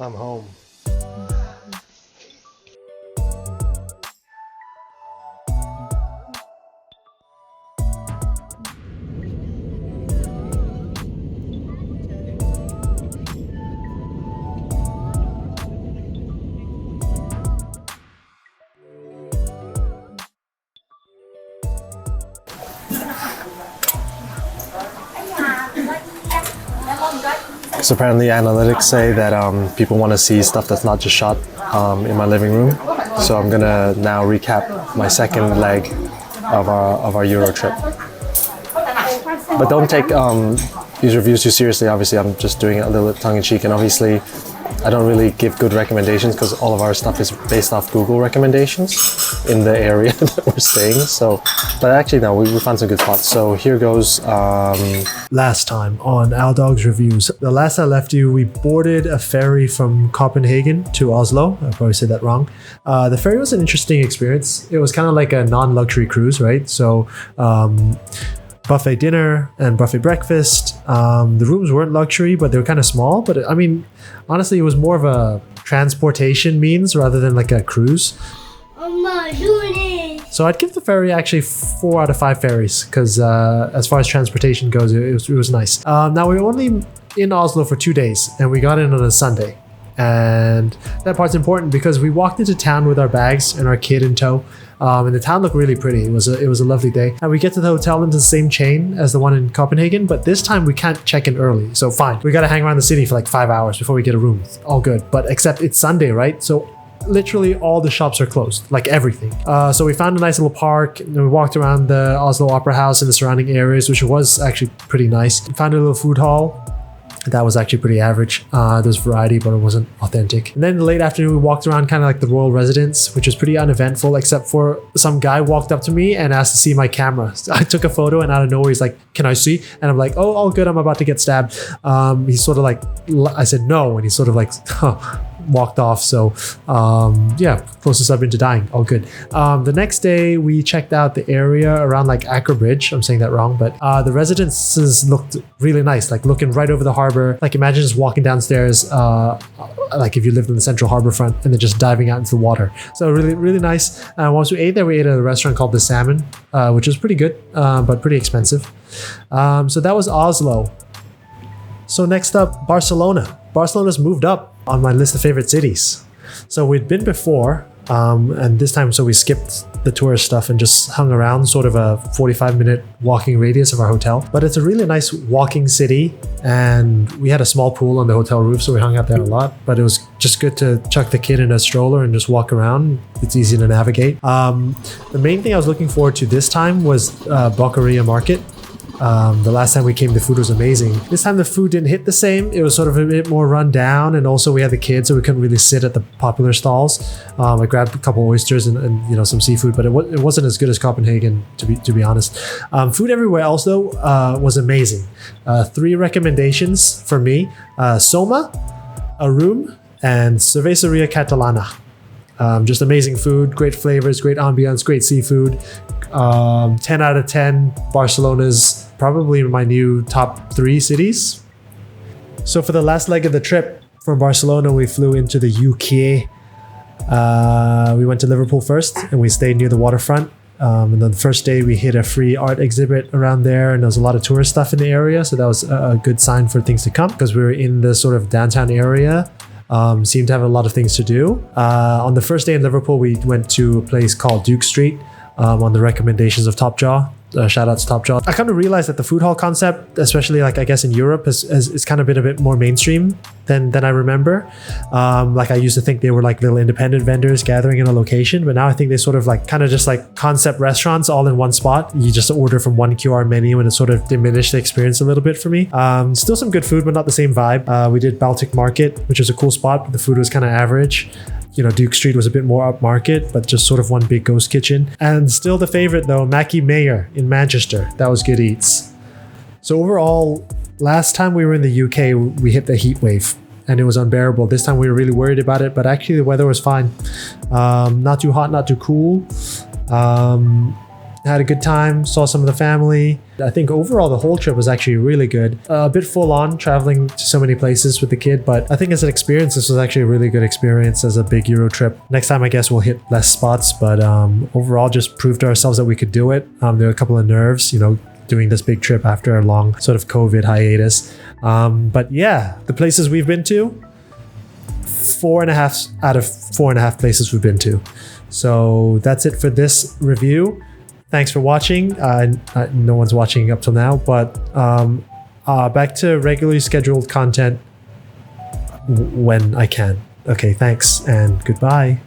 I'm home. So apparently analytics say that people want to see stuff that's not just shot in my living room. So I'm gonna now recap my second leg of our Eurotrip. But don't take these reviews too seriously. Obviously, I'm just doing it a little tongue-in-cheek, and obviously I don't really give good recommendations because all of our stuff is based off Google recommendations in the area that we're staying. So, but actually no, we found some good spots. So here goes last time on Aldog's reviews. The last I left you, we boarded a ferry from Copenhagen to Oslo. I probably said that wrong. The ferry was an interesting experience. It was kind of like a non-luxury cruise, right? So buffet dinner and buffet breakfast. The rooms weren't luxury, but they were kind of small. But I mean, honestly, it was more of a transportation means rather than like a cruise. So I'd give the ferry actually 4 out of 5 ferries because as far as transportation goes, it was nice. Now we were only in Oslo for 2 days and we got in on a Sunday. And that part's important because we walked into town with our bags and our kid in tow. And the town looked really pretty. It was a lovely day. And we get to the hotel into the same chain as the one in Copenhagen, but this time we can't check in early. So fine, we got to hang around the city for like 5 hours before we get a room. All good. But except it's Sunday, right? So literally all the shops are closed, like everything. So we found a nice little park and we walked around the Oslo Opera House and the surrounding areas, which was actually pretty nice. We found a little food hall. That was actually pretty average. There's variety, but it wasn't authentic. And then in the late afternoon, we walked around kind of like the royal residence, which was pretty uneventful, except for some guy walked up to me and asked to see my camera. So I took a photo and out of nowhere, he's like, "Can I see?" And I'm like, "Oh, all good. I'm about to get stabbed." He's sort of like, I said no. And he sort of like, walked off. So yeah, closest I've been to dying. All good. The next day we checked out the area around like Aker Bridge. I'm saying that wrong, but the residences looked really nice, like looking right over the harbor. Like imagine just walking downstairs like if you lived in the central harbor front and then just diving out into the water. So really, really nice. Once we ate there, we ate at a restaurant called The Salmon, which was pretty good, but pretty expensive. So that was Oslo. So next up, Barcelona. Barcelona's moved up on my list of favorite cities. So we'd been before, and this time, so we skipped the tourist stuff and just hung around sort of a 45-minute walking radius of our hotel. But it's a really nice walking city, and we had a small pool on the hotel roof, so we hung out there a lot. But it was just good to chuck the kid in a stroller and just walk around. It's easy to navigate. The main thing I was looking forward to this time was Boqueria Market. The last time we came, the food was amazing. This time the food didn't hit the same. It was sort of a bit more run down, and also we had the kids, so we couldn't really sit at the popular stalls. I grabbed a couple oysters and you know, some seafood, but it wasn't as good as Copenhagen, to be honest. Food everywhere else though was amazing. 3 recommendations for me: Soma, Arum, and Cerveceria Catalana. Just amazing food, great flavors, great ambiance, great seafood. 10 out of 10. Barcelona's probably my new top 3 cities. So for the last leg of the trip from Barcelona, we flew into the UK. We went to Liverpool first and we stayed near the waterfront. And then the first day we hit a free art exhibit around there, and there was a lot of tourist stuff in the area. So that was a good sign for things to come because we were in the sort of downtown area. Seemed to have a lot of things to do. On the first day in Liverpool, we went to a place called Duke Street on the recommendations of Topjaw. Shout out to Topjaw. I kind of realized that the food hall concept, especially like I guess in Europe, has kind of been a bit more mainstream than I remember. Like I used to think they were like little independent vendors gathering in a location, but now I think they sort of like kind of just like concept restaurants all in one spot. You just order from one QR menu and it sort of diminished the experience a little bit for me. Still some good food, but not the same vibe. We did Baltic Market, which was a cool spot, but the food was kind of average. You know, Duke Street was a bit more upmarket, but just sort of one big ghost kitchen. And still the favorite though, Mackie Mayer in Manchester. That was good eats. So overall, last time we were in the UK, we hit the heat wave and it was unbearable. This time we were really worried about it, but actually the weather was fine. Not too hot, not too cool. had a good time, saw some of the family. I think overall the whole trip was actually really good. A bit full on traveling to so many places with the kid, but I think as an experience, this was actually a really good experience as a big Euro trip. Next time, I guess we'll hit less spots, but overall just proved to ourselves that we could do it. There were a couple of nerves, you know, doing this big trip after a long sort of COVID hiatus. But yeah, the places we've been to, 4.5 out of 4.5 places we've been to. So that's it for this review. Thanks for watching. No one's watching up till now, but back to regularly scheduled content when I can. Okay, thanks and goodbye.